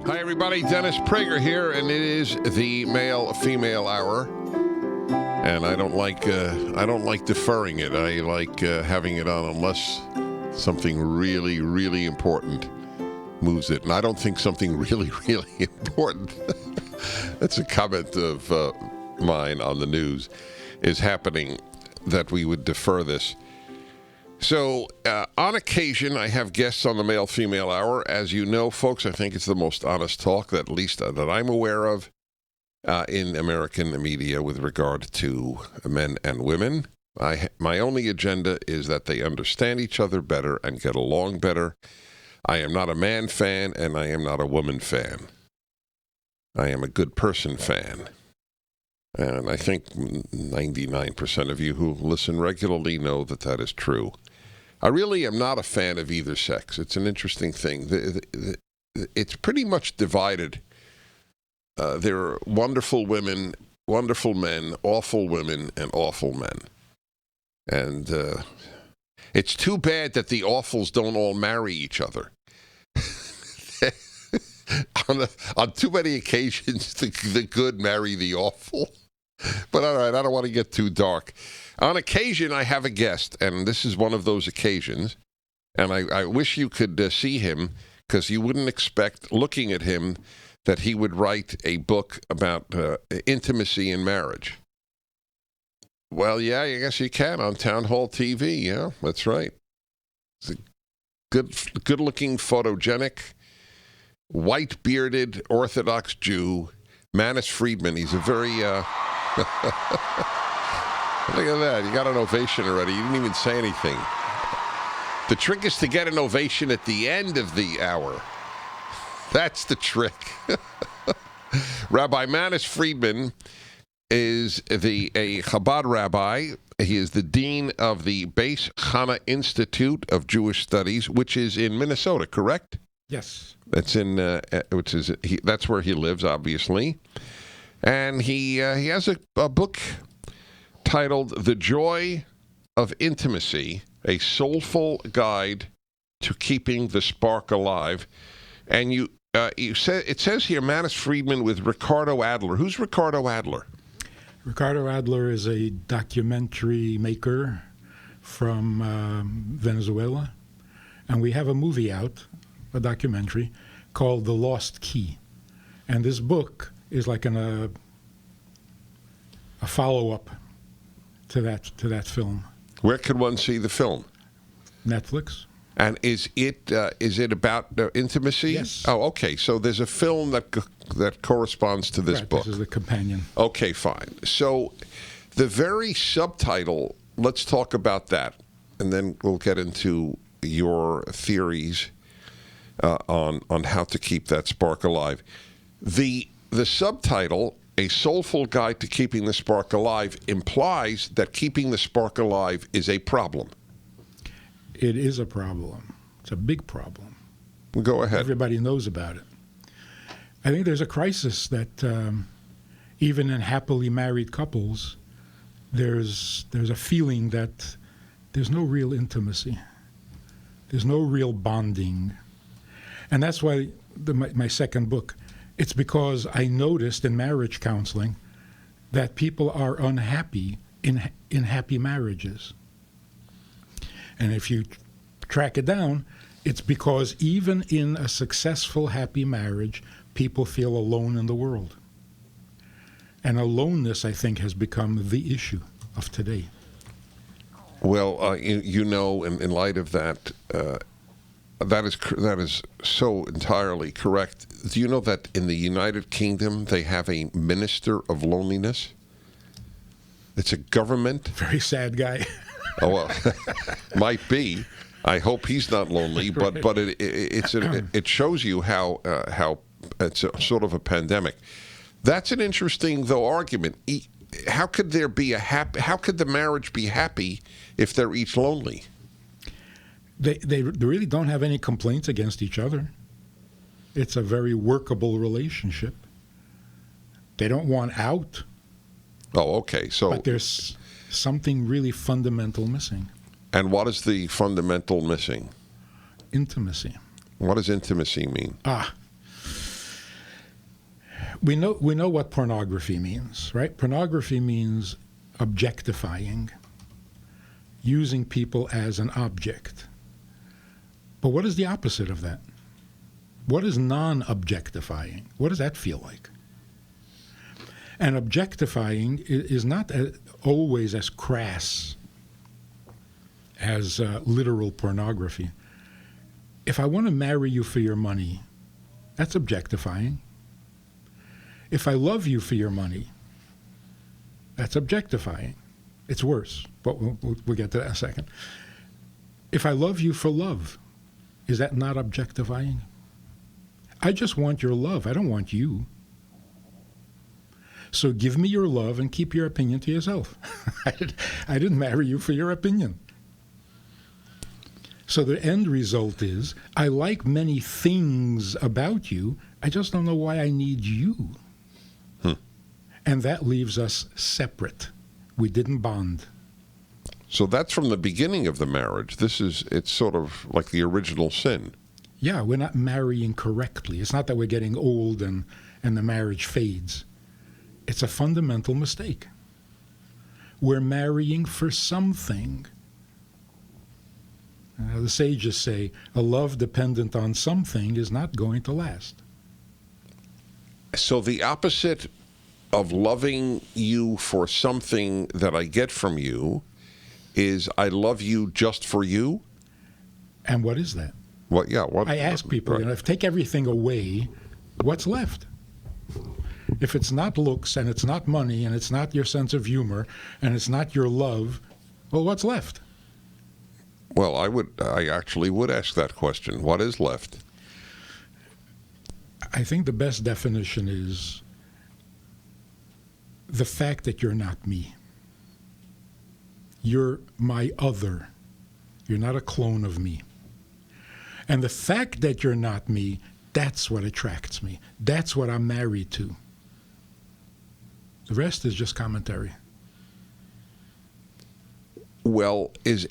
Hi, everybody. Dennis Prager here, and it is the male-female hour. And I don't like deferring it. I like having it on unless something really, really important moves it. And I don't think something really, really important, that's a comment of mine on the news, is happening that we would defer this. So, on occasion, I have guests on the male-female hour. As you know, folks, I think it's the most honest talk, that at least that I'm aware of, in American media with regard to men and women. My only agenda is that they understand each other better and get along better. I am not a man fan, and I am not a woman fan. I am a good person fan. And I think 99% of you who listen regularly know that that is true. I really am not a fan of either sex. It's an interesting thing. It's pretty much divided. There are wonderful women, wonderful men, awful women, and awful men. And it's too bad that the awfuls don't all marry each other. On too many occasions, the good marry the awful. But all right, I don't want to get too dark. On occasion, I have a guest, and this is one of those occasions. And I wish you could see him, because you wouldn't expect, looking at him, that he would write a book about intimacy in marriage. Well, yeah, I guess you can on Town Hall TV. Yeah, that's right. He's a good-looking, photogenic, white-bearded Orthodox Jew, Manis Friedman. He's a very... Look at that. You got an ovation already. You didn't even say anything. The trick is to get an ovation at the end of the hour. That's the trick. Rabbi Manis Friedman is a Chabad rabbi. He is the dean of the Beis Chana Institute of Jewish Studies, which is in Minnesota, correct? Yes. That's that's where he lives, obviously. And he has a book titled "The Joy of Intimacy: A Soulful Guide to Keeping the Spark Alive." And it says here Manis Friedman with Ricardo Adler. Who's Ricardo Adler? Ricardo Adler is a documentary maker from Venezuela. And we have a movie out, a documentary, called The Lost Key. And this book is like a follow-up to that film. Where can one see the film? Netflix. And is it about intimacy? Yes. Oh, okay. So there's a film that corresponds to this book. This is the companion. Okay, fine. So the very subtitle, let's talk about that, and then we'll get into your theories on how to keep that spark alive. The subtitle, "A Soulful Guide to Keeping the Spark Alive," implies that keeping the spark alive is a problem. It is a problem. It's a big problem. Go ahead. Everybody knows about it. I think there's a crisis that even in happily married couples, there's a feeling that there's no real intimacy. There's no real bonding. And that's why my second book, it's because I noticed in marriage counseling that people are unhappy in happy marriages. And if you track it down, it's because even in a successful, happy marriage, people feel alone in the world. And aloneness, I think, has become the issue of today. Well, in light of that, that is so entirely correct. Do you know that in the United Kingdom they have a minister of loneliness? It's a government. Very sad guy. Oh, well, might be. I hope he's not lonely, but it shows you how it's sort of a pandemic. That's an interesting, though, argument. How could there be how could the marriage be happy if they're each lonely? They really don't have any complaints against each other. It's a very workable relationship. They don't want out. Oh, okay. So, but there's something really fundamental missing. And what is the fundamental missing? Intimacy. What does intimacy mean? we know what pornography means, right? Pornography means objectifying, using people as an object. But what is the opposite of that? What is non-objectifying? What does that feel like? And objectifying is not always as crass as literal pornography. If I want to marry you for your money, that's objectifying. If I love you for your money, that's objectifying. It's worse, but we'll get to that in a second. If I love you for love, is that not objectifying? I just want your love. I don't want you. So give me your love and keep your opinion to yourself. I didn't marry you for your opinion. So the end result is, I like many things about you, I just don't know why I need you. And that leaves us separate. We didn't bond. So that's from the beginning of the marriage. It's sort of like the original sin. Yeah, we're not marrying correctly. It's not that we're getting old and the marriage fades. It's a fundamental mistake. We're marrying for something. The sages say, a love dependent on something is not going to last. So the opposite of loving you for something that I get from you is I love you just for you? And what is that? What? Yeah. What? I ask people, right. If you take everything away, what's left? If it's not looks, and it's not money, and it's not your sense of humor, and it's not your love, well, what's left? Well, I actually would ask that question. What is left? I think the best definition is the fact that you're not me. You're my other. You're not a clone of me. And the fact that you're not me, that's what attracts me. That's what I'm married to. The rest is just commentary. Well, is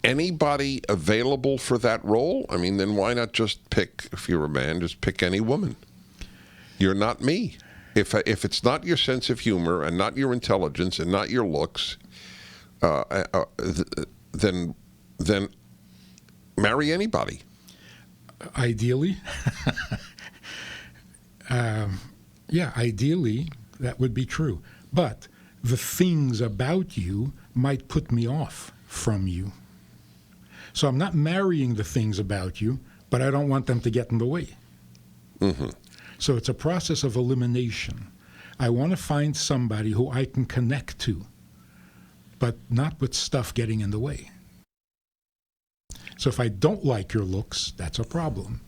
anybody available for that role? I mean, then why not just pick, if you're a man, just pick any woman? You're not me. If it's not your sense of humor and not your intelligence and not your looks, then marry anybody. Ideally, ideally that would be true. But the things about you might put me off from you. So I'm not marrying the things about you, but I don't want them to get in the way. Mm-hmm. So it's a process of elimination. I want to find somebody who I can connect to, but not with stuff getting in the way. So if I don't like your looks, that's a problem.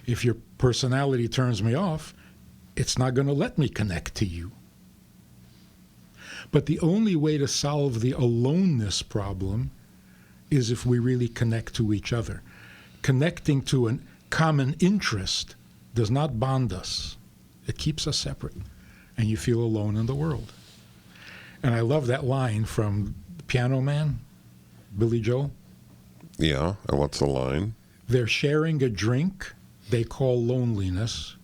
If your personality turns me off, it's not going to let me connect to you. But the only way to solve the aloneness problem is if we really connect to each other. Connecting to a common interest does not bond us. It keeps us separate, and you feel alone in the world. And I love that line from Piano Man, Billy Joel. Yeah, and what's the line? They're sharing a drink they call loneliness,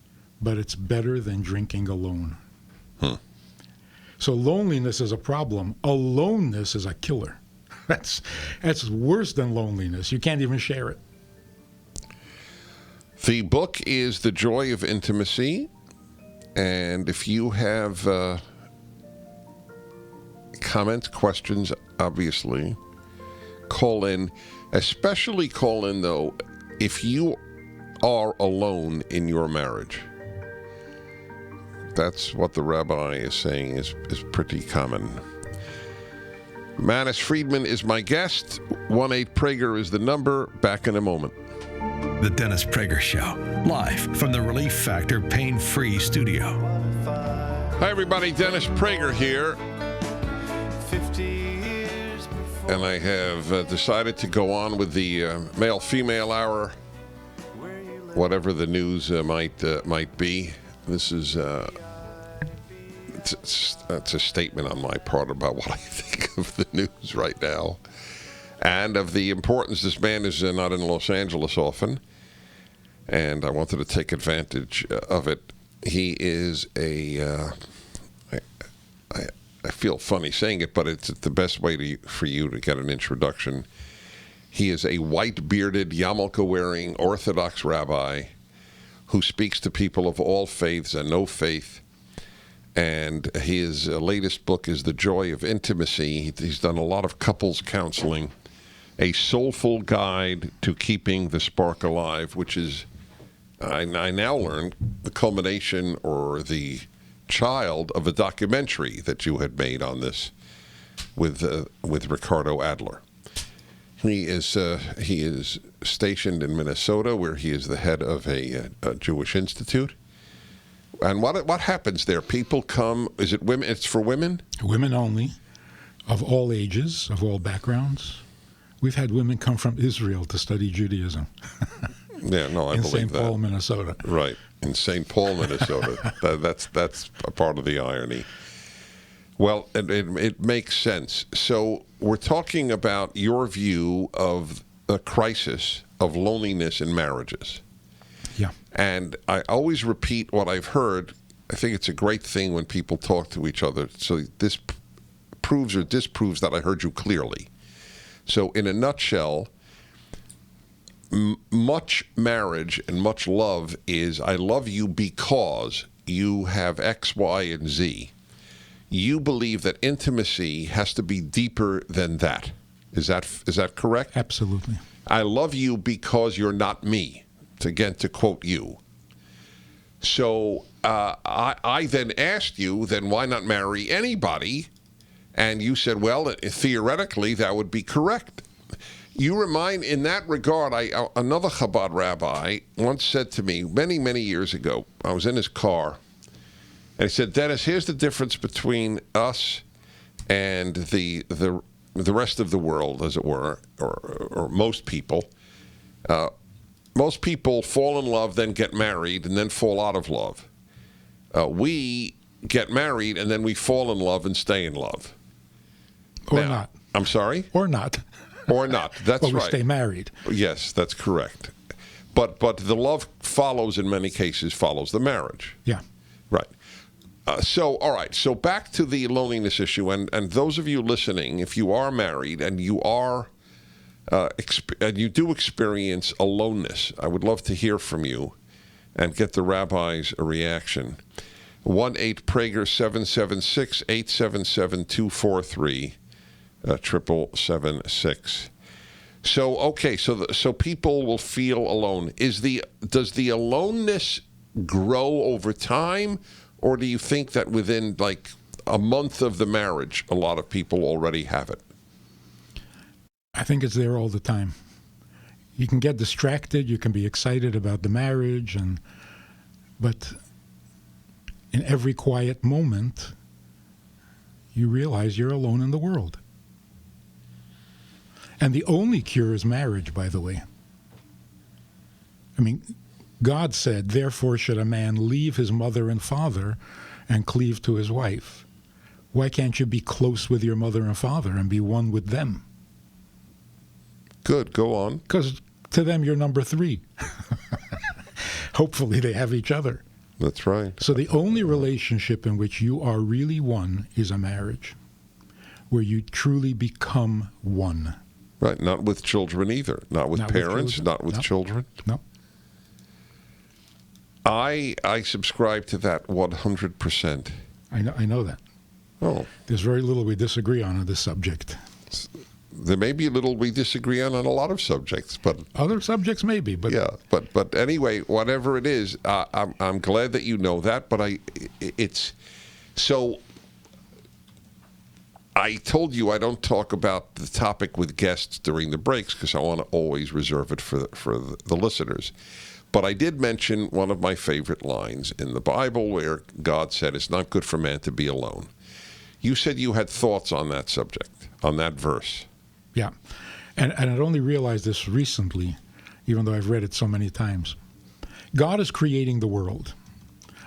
but it's better than drinking alone. So loneliness is a problem. Aloneness is a killer. That's worse than loneliness. You can't even share it. The book is The Joy of Intimacy, and if you have comments, questions, obviously, call in. Especially call in, though, if you are alone in your marriage. That's what the rabbi is saying is pretty common. Manis Friedman is my guest. 1-8-Prager is the number. Back in a moment. The Dennis Prager Show, live from the Relief Factor Pain-Free Studio. Hi, everybody. Dennis Prager here. And I have decided to go on with the male-female hour, whatever the news might be. This is it's a statement on my part about what I think of the news right now, and of the importance. This man is not in Los Angeles often, and I wanted to take advantage of it. He is I feel funny saying it, but it's the best way for you to get an introduction. He is a white-bearded, yarmulke-wearing Orthodox rabbi who speaks to people of all faiths and no faith. And his latest book is The Joy of Intimacy. He's done a lot of couples counseling, a soulful guide to keeping the spark alive, which is, I now learn, the culmination or the child of a documentary that you had made on this with Ricardo Adler. He is stationed in Minnesota, where he is the head of a Jewish institute. And what happens there? People come. Is it women? It's for women. Women only, of all ages, of all backgrounds. We've had women come from Israel to study Judaism. Yeah, no, I in believe St. that. Paul, Minnesota. Right, in St. Paul, Minnesota. That's a part of the irony. Well, it makes sense. So we're talking about your view of the crisis of loneliness in marriages. Yeah. And I always repeat what I've heard. I think it's a great thing when people talk to each other. So this proves or disproves that I heard you clearly. So in a nutshell, much marriage and much love is I love you because you have X, Y, and Z. You believe that intimacy has to be deeper than that. Is that correct? Absolutely. I love you because you're not me, to quote you. So I then asked you, then why not marry anybody? And you said, well, theoretically, that would be correct. You remind, in that regard, another Chabad rabbi once said to me many, many years ago, I was in his car, and he said, Dennis, here's the difference between us and the rest of the world, as it were, or most people. Most people fall in love, then get married, and then fall out of love. We get married, and then we fall in love and stay in love. Or Now, not. I'm sorry? Or not. Or not. That's But we right. stay married. Yes, that's correct. But the love follows, in many cases, follows the marriage. Yeah. Right. All right. So back to the loneliness issue, and those of you listening, if you are married and you are and you do experience aloneness, I would love to hear from you and get the rabbi's reaction. 1-8-Prager-776-877-243, 776. So okay, so people will feel alone. Does the aloneness grow over time, or do you think that within like a month of the marriage, a lot of people already have it? I think it's there all the time. You can get distracted. You can be excited about the marriage, but in every quiet moment, you realize you're alone in the world. And the only cure is marriage, by the way. I mean, God said, therefore should a man leave his mother and father and cleave to his wife. Why can't you be close with your mother and father and be one with them? Good, go on. Because to them, you're number three. Hopefully they have each other. That's right. So the only relationship in which you are really one is a marriage, where you truly become one. Right, not with children either. Not with parents, not with children. No. I subscribe to that 100%. I know that. Oh. There's very little we disagree on this subject. There may be a little we disagree on a lot of subjects, but other subjects maybe, but yeah, but anyway, whatever it is, I'm glad that you know that. But it's so. I told you I don't talk about the topic with guests during the breaks because I want to always reserve it for the listeners. But I did mention one of my favorite lines in the Bible where God said, "It's not good for man to be alone." You said you had thoughts on that subject, on that verse. Yeah. And I'd only realized this recently, even though I've read it so many times. God is creating the world.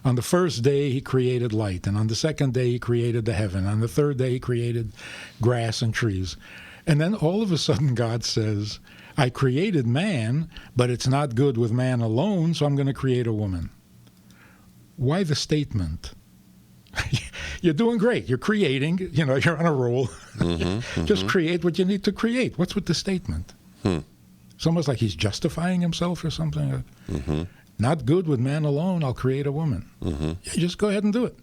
On the first day, he created light. And on the second day, he created the heaven. On the third day, he created grass and trees. And then all of a sudden, God says, I created man, but it's not good with man alone, so I'm going to create a woman. why the statement? You're doing great. You're creating. You're on a roll. Just create what you need to create. What's with the statement? It's almost like he's justifying himself or something. Not good with man alone. I'll create a woman. Yeah, just go ahead and do it.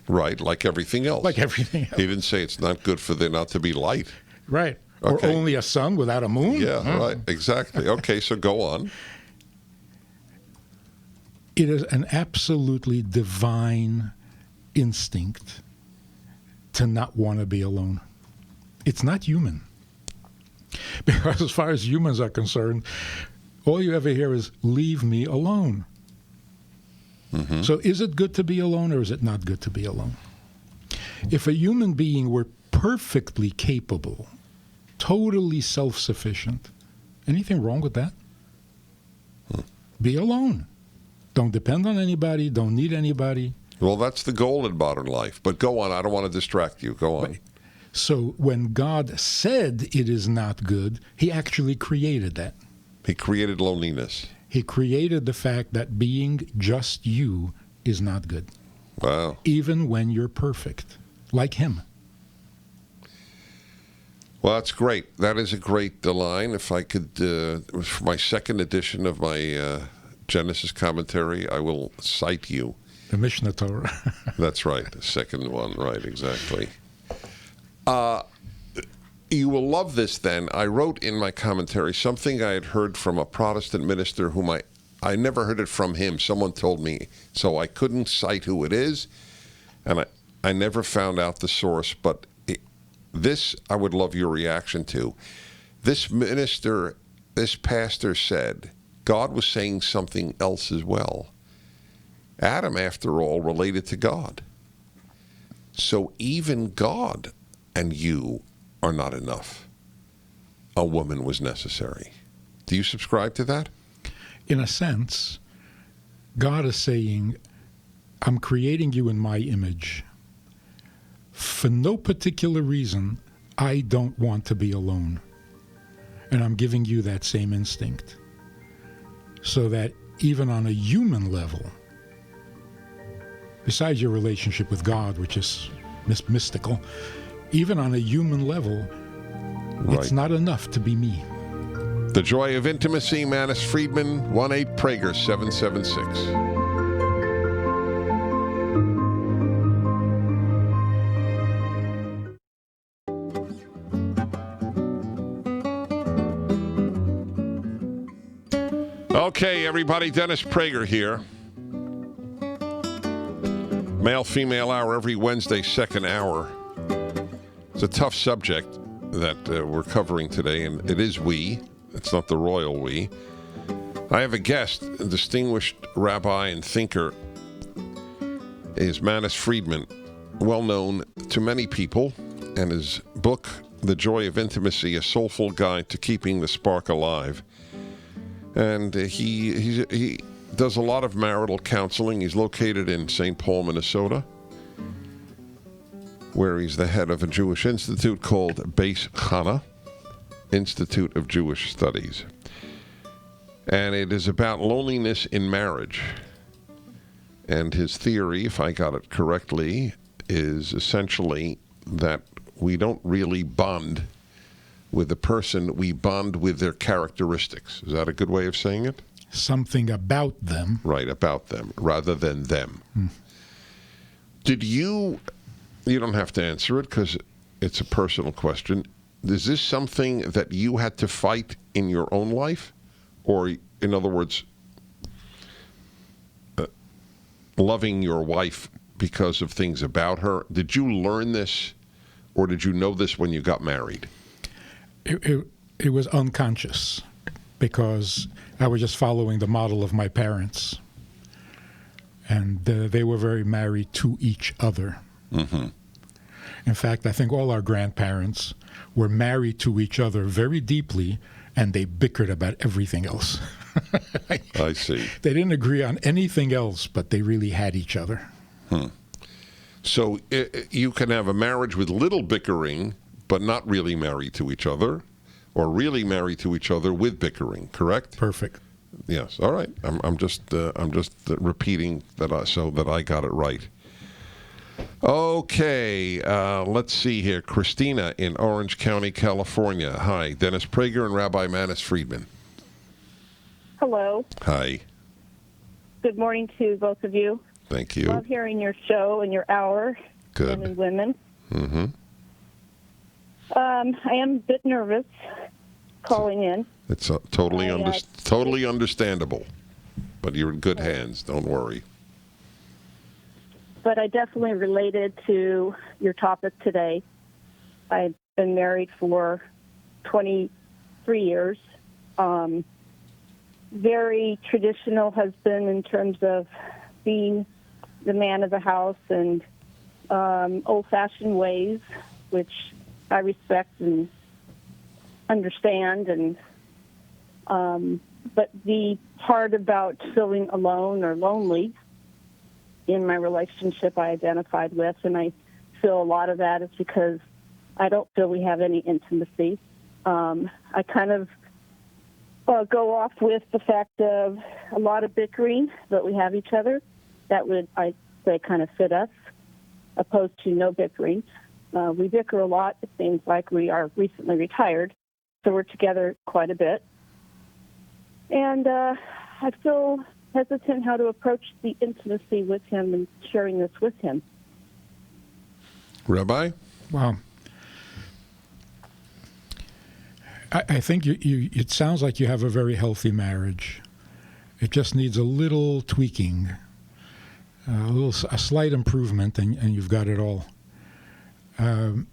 Right, like everything else. Like everything else. He didn't say it's not good for there not to be light. Right. Okay. Or only a sun without a moon. Yeah, right. Exactly. Okay, so go on. It is an absolutely divine instinct to not want to be alone. It's not human. Because as far as humans are concerned, all you ever hear is, leave me alone. So is it good to be alone or is it not good to be alone? If a human being were perfectly capable, totally self-sufficient, anything wrong with that? Be alone. Don't depend on anybody. Don't need anybody. Well, that's the goal in modern life. But go on. I don't want to distract you. Go on. Right. So when God said it is not good, he actually created that. He created loneliness. He created the fact that being just you is not good. Wow. Even when you're perfect, like him. Well, that's great. That is a great line. If I could, for my second edition of my Genesis commentary, I will cite you. The Mishnah Torah. That's right. The second one. Right, exactly. You will love this then. I wrote in my commentary something I had heard from a Protestant minister whom I never heard it from him. Someone told me, so I couldn't cite who it is, and I never found out the source, but this I would love your reaction to. This pastor said, God was saying something else as well. Adam, after all, related to God. So even God and you are not enough. A woman was necessary. Do you subscribe to that? In a sense, God is saying, I'm creating you in my image. For no particular reason, I don't want to be alone. And I'm giving you that same instinct. So that even on a human level, besides your relationship with God, which is mystical, even on a human level, it's not enough to be me. The Joy of Intimacy, Manus Friedman, 18 Prager 776. Okay, everybody, Dennis Prager here. Male-female hour every Wednesday, second hour. It's a tough subject that we're covering today, and it is we. It's not the royal we. I have a guest, a distinguished rabbi and thinker, is Manus Friedman, well known to many people, and his book, The Joy of Intimacy, A Soulful Guide to Keeping the Spark Alive. And he does a lot of marital counseling. He's located in St. Paul, Minnesota, where he's the head of a Jewish institute called Beis Chana, Institute of Jewish Studies. And it is about loneliness in marriage. And his theory, if I got it correctly, is essentially that we don't really bond with the person, we bond with their characteristics. Is that a good way of saying it? Something about them. Right, about them, rather than them. Did you don't have to answer it because it's a personal question. Is this something that you had to fight in your own life? Or, in other words, loving your wife because of things about her? Did you learn this, or did you know this when you got married? It was unconscious because I was just following the model of my parents. And they were very married to each other. Mm-hmm. In fact, I think all our grandparents were married to each other very deeply, and they bickered about everything else. I see. They didn't agree on anything else, but they really had each other. So you can have a marriage with little bickering, but not really married to each other, or really married to each other with bickering, correct? Perfect. Yes. All right. I'm just repeating that so that I got it right. Okay. Let's see here. Christina in Orange County, California. Hi. Dennis Prager and Rabbi Manis Friedman. Hello. Hi. Good morning to both of you. Thank you. Love hearing your show and your hour, Good. men and women. Mm-hmm. I am a bit nervous calling in. It's totally understandable, but you're in good hands. Don't worry. But I definitely related to your topic today. I've been married for 23 years. Very traditional husband in terms of being the man of the house and old-fashioned ways, which I respect and understand. And but the part about feeling alone or lonely in my relationship I identified with, and I feel a lot of that is because I don't feel we have any intimacy. I kind of go off with the fact of a lot of bickering, but we have each other. That would, I say, kind of fit us, opposed to no bickering. We bicker a lot. It seems like we are recently retired, so we're together quite a bit. And I feel hesitant how to approach the intimacy with him and sharing this with him. Rabbi? Wow. I think it sounds like you have a very healthy marriage. It just needs a little tweaking, a slight improvement, and you've got it all. The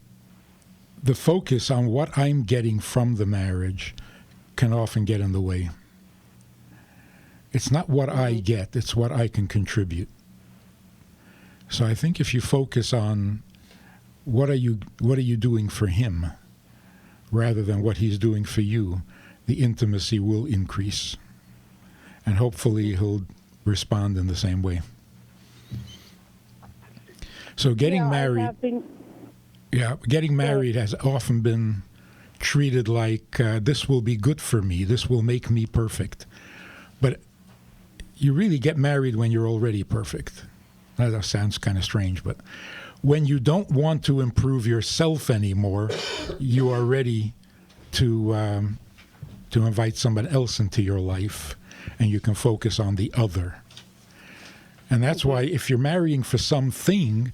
focus on what I'm getting from the marriage can often get in the way. It's not what I get, it's what I can contribute. So I think if you focus on what are you doing for him, rather than what he's doing for you, the intimacy will increase. And hopefully he'll respond in the same way. So getting married has often been treated like this will be good for me, this will make me perfect. But you really get married when you're already perfect. That sounds kind of strange, but when you don't want to improve yourself anymore, you are ready to invite somebody else into your life, and you can focus on the other. And that's why if you're marrying for something,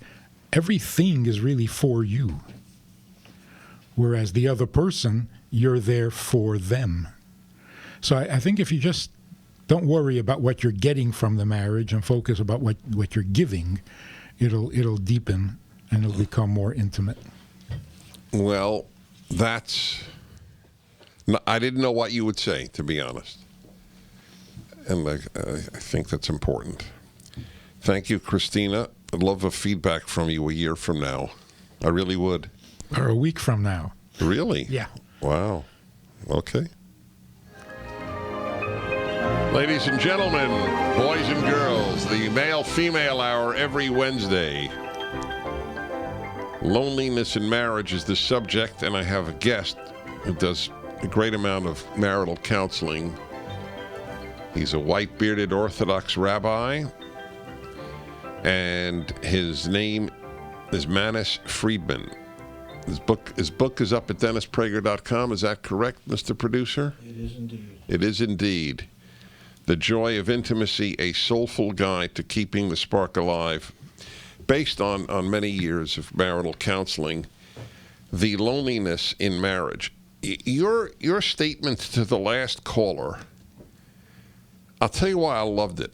everything is really for you. Whereas the other person, you're there for them. So I think if you just don't worry about what you're getting from the marriage and focus about what you're giving, it'll deepen and it'll become more intimate. Well, I didn't know what you would say, to be honest. And I think that's important. Thank you, Christina. I'd love a feedback from you a year from now. I really would. Or a week from now. Really? Yeah. Wow. Okay. Ladies and gentlemen, boys and girls, the male-female hour every Wednesday. Loneliness in marriage is the subject, and I have a guest who does a great amount of marital counseling. He's a white-bearded Orthodox rabbi, and his name is Manis Friedman. His book is up at DennisPrager.com. Is that correct, Mr. Producer? It is indeed. It is indeed. The Joy of Intimacy, a soulful guide to keeping the spark alive. Based on many years of marital counseling, the loneliness in marriage. Your statement to the last caller, I'll tell you why I loved it.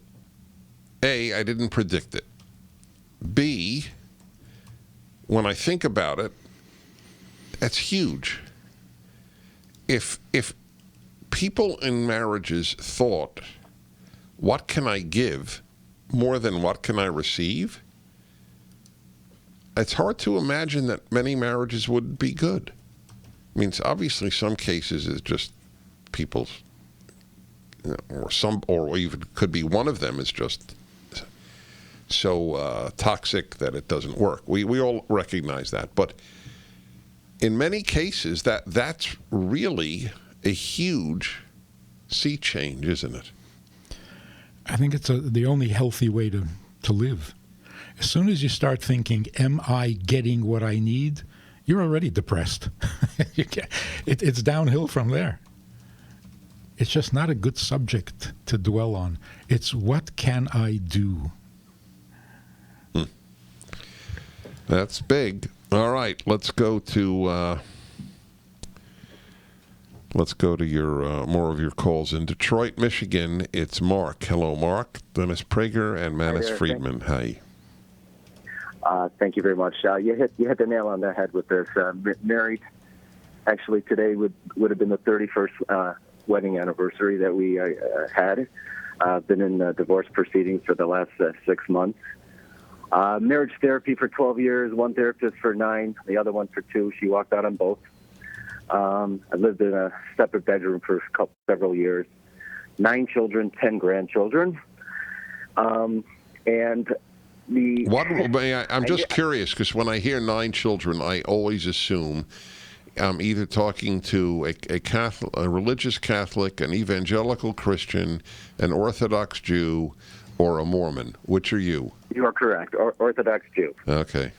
A, I didn't predict it. B, when I think about it, that's huge. If people in marriages thought, what can I give more than what can I receive? It's hard to imagine that many marriages would be good. I mean, obviously some cases it's just people's, or even could be one of them is just so toxic that it doesn't work. We all recognize that. But in many cases, that's really a huge sea change, isn't it? I think it's the only healthy way to live. As soon as you start thinking, am I getting what I need? You're already depressed. It's downhill from there. It's just not a good subject to dwell on. It's what can I do? That's big. All right, let's go to your more of your calls in Detroit, Michigan. It's Mark. Hello, Mark. Dennis Prager and Manis Friedman. Hi. Thank you very much. You hit the nail on the head with this. Married, actually, today would have been the 31st wedding anniversary that we had. Been in divorce proceedings for the last 6 months. Marriage therapy for 12 years, one therapist for 9, the other one for 2. She walked out on both. I lived in a separate bedroom for several years. 9 children, 10 grandchildren. And I'm just curious, because when I hear 9 children, I always assume I'm either talking to a religious Catholic, an evangelical Christian, an Orthodox Jew, or a Mormon. Which are you? You are correct. Orthodox Jew. Okay.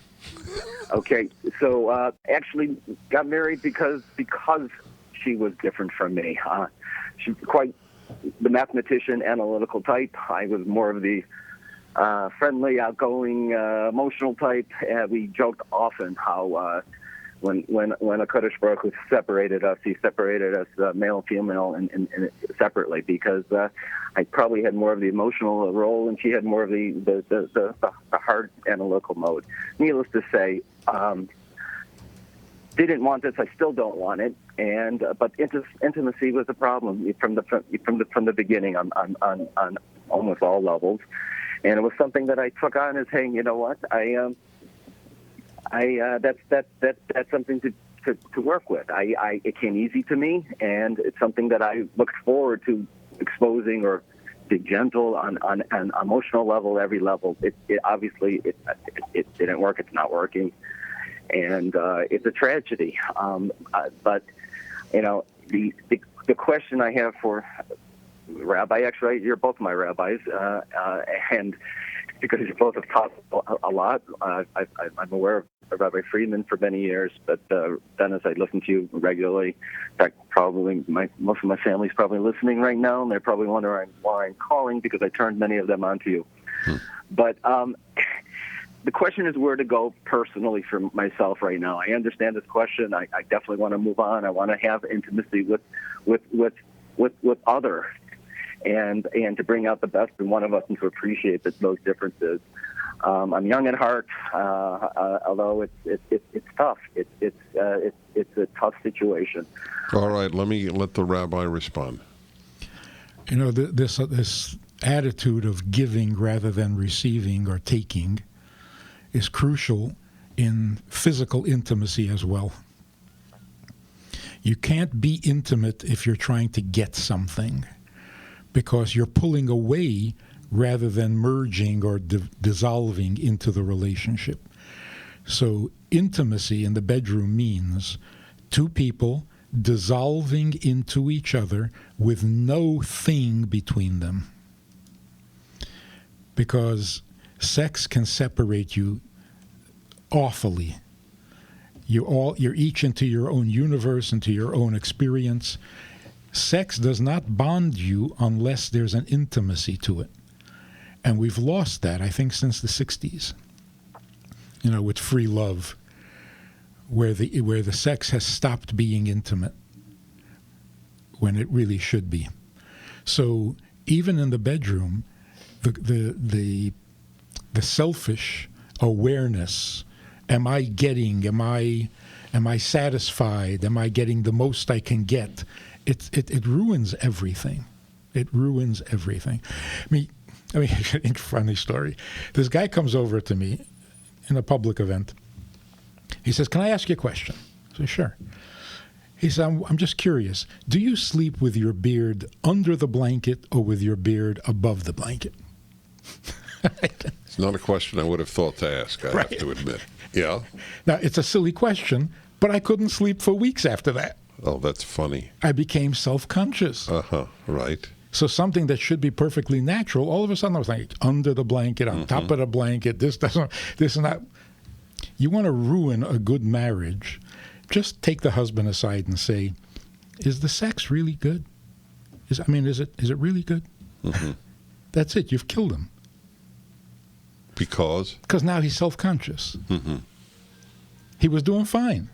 Okay. So actually got married because she was different from me. She's quite the mathematician, analytical type. I was more of the friendly, outgoing, emotional type. We joked often how when a Kadosh Baruch Hu separated us, he separated us male and female and separately, because I probably had more of the emotional role and she had more of the hard analytical mode. Needless to say, didn't want this. I still don't want it. And but intimacy was a problem from the beginning on almost all levels. And it was something that I took on as, hey, you know what? That's something to work with. It came easy to me, and it's something that I looked forward to exposing or be gentle on an emotional level, every level. It obviously didn't work. It's not working, and it's a tragedy. But you know, the question I have for Rabbi, actually, you're both my rabbis, and because you both have taught a lot, I'm aware of Rabbi Friedman for many years, but Dennis, I listen to you regularly. In fact, probably most of my family's probably listening right now, and they're probably wondering why I'm calling, because I turned many of them onto you. But the question is where to go personally for myself right now. I understand this question. I definitely want to move on. I want to have intimacy with others. And to bring out the best in one of us and to appreciate those differences. I'm young at heart, although it's tough. It's a tough situation. All right, let the rabbi respond. You know, this attitude of giving rather than receiving or taking is crucial in physical intimacy as well. You can't be intimate if you're trying to get something, because you're pulling away rather than merging or dissolving into the relationship. So intimacy in the bedroom means 2 people dissolving into each other with no thing between them. Because sex can separate you awfully. You're each into your own universe, into your own experience. Sex does not bond you unless there's an intimacy to it. And we've lost that, I think, since the 60s. You know, with free love, where the sex has stopped being intimate when it really should be. So even in the bedroom, the selfish awareness, am I getting, am I satisfied, am I getting the most I can get? It ruins everything. It ruins everything. I mean, funny story. This guy comes over to me in a public event. He says, "Can I ask you a question?" I say, "Sure." He says, I'm just curious. Do you sleep with your beard under the blanket or with your beard above the blanket? It's not a question I would have thought to ask, I have to admit. Yeah? Now, it's a silly question, but I couldn't sleep for weeks after that. Oh, that's funny. I became self-conscious. Right. So something that should be perfectly natural, all of a sudden I was like under the blanket, on top of the blanket, this and that. You want to ruin a good marriage, just take the husband aside and say, is the sex really good? Is it really good? Mm-hmm. That's it. You've killed him. Because now he's self-conscious. Mm-hmm. He was doing fine.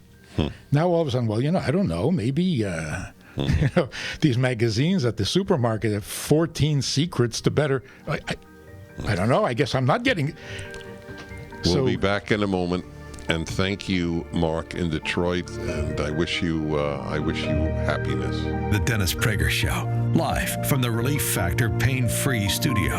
Now all of a sudden, well, I don't know, maybe these magazines at the supermarket have 14 secrets to better. I don't know. I guess I'm not getting. We'll be back in a moment. And thank you, Mark, in Detroit. And I wish you happiness. The Dennis Prager Show, live from the Relief Factor Pain-Free Studio.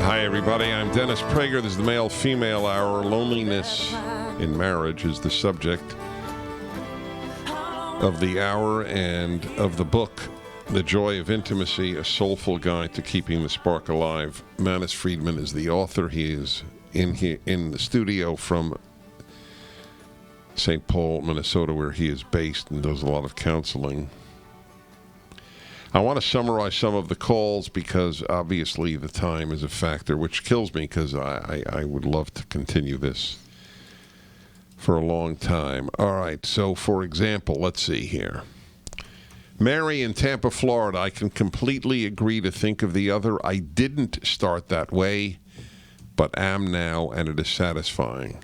Hi, everybody. I'm Dennis Prager. This is the Male-Female Hour. Loneliness in marriage is the subject of the hour and of the book, The Joy of Intimacy, A Soulful Guide to Keeping the Spark Alive. Manis Friedman is the author. He is in the studio from St. Paul, Minnesota, where he is based and does a lot of counseling. I want to summarize some of the calls because obviously the time is a factor, which kills me because I would love to continue this for a long time. All right, so for example, let's see here. Mary in Tampa, Florida, I can completely agree to think of the other. I didn't start that way, but am now, and it is satisfying.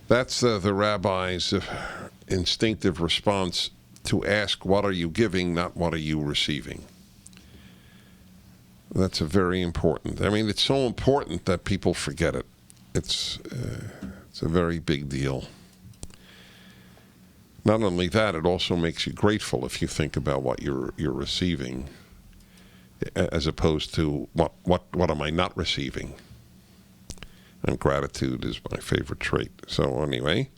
That's the Rabbi's instinctive response to ask, what are you giving, not what are you receiving? That's very important. I mean, it's so important that people forget it. It's a very big deal. Not only that, it also makes you grateful if you think about what you're receiving, as opposed to what am I not receiving? And gratitude is my favorite trait. So anyway,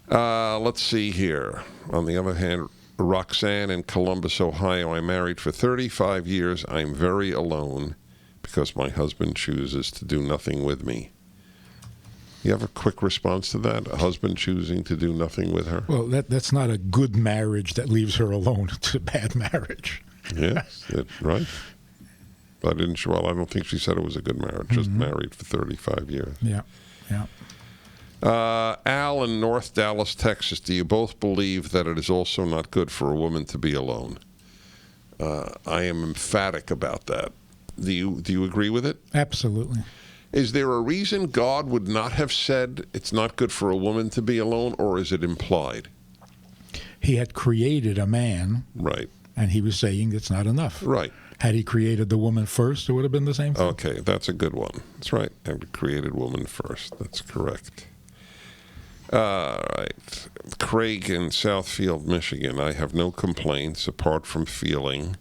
let's see here. On the other hand, Roxanne in Columbus, Ohio, I'm married for 35 years. I'm very alone because my husband chooses to do nothing with me. You have a quick response to that? A husband choosing to do nothing with her? Well, that's not a good marriage that leaves her alone. It's a bad marriage. Yes, right. I don't think she said it was a good marriage. Just married for 35 years. Yeah. Al in North Dallas, Texas, do you both believe that it is also not good for a woman to be alone? I am emphatic about that. Do you agree with it? Absolutely. Is there a reason God would not have said it's not good for a woman to be alone, or is it implied? He had created a man. Right. And he was saying it's not enough. Right. Had he created the woman first, it would have been the same thing. Okay, that's a good one. That's right. Had created woman first. That's correct. All right. Craig in Southfield, Michigan. I have no complaints apart from feeling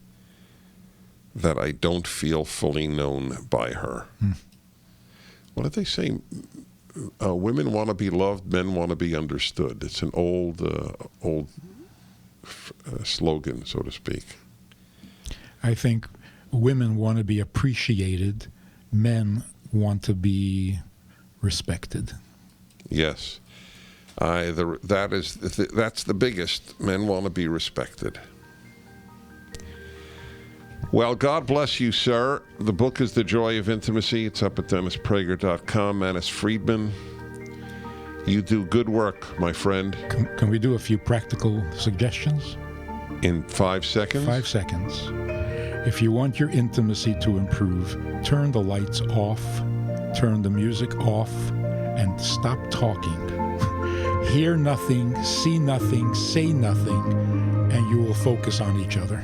that I don't feel fully known by her. What did they say? Women want to be loved, men want to be understood. It's an old slogan, so to speak. I think women want to be appreciated, men want to be respected. Yes. That's the biggest. Men want to be respected. Well, God bless you, sir. The book is The Joy of Intimacy. It's up at DennisPrager.com. Manis Friedman, you do good work, my friend. Can we do a few practical suggestions? In 5 seconds? 5 seconds. If you want your intimacy to improve, turn the lights off, turn the music off, and stop talking. Hear nothing, see nothing, say nothing, and you will focus on each other.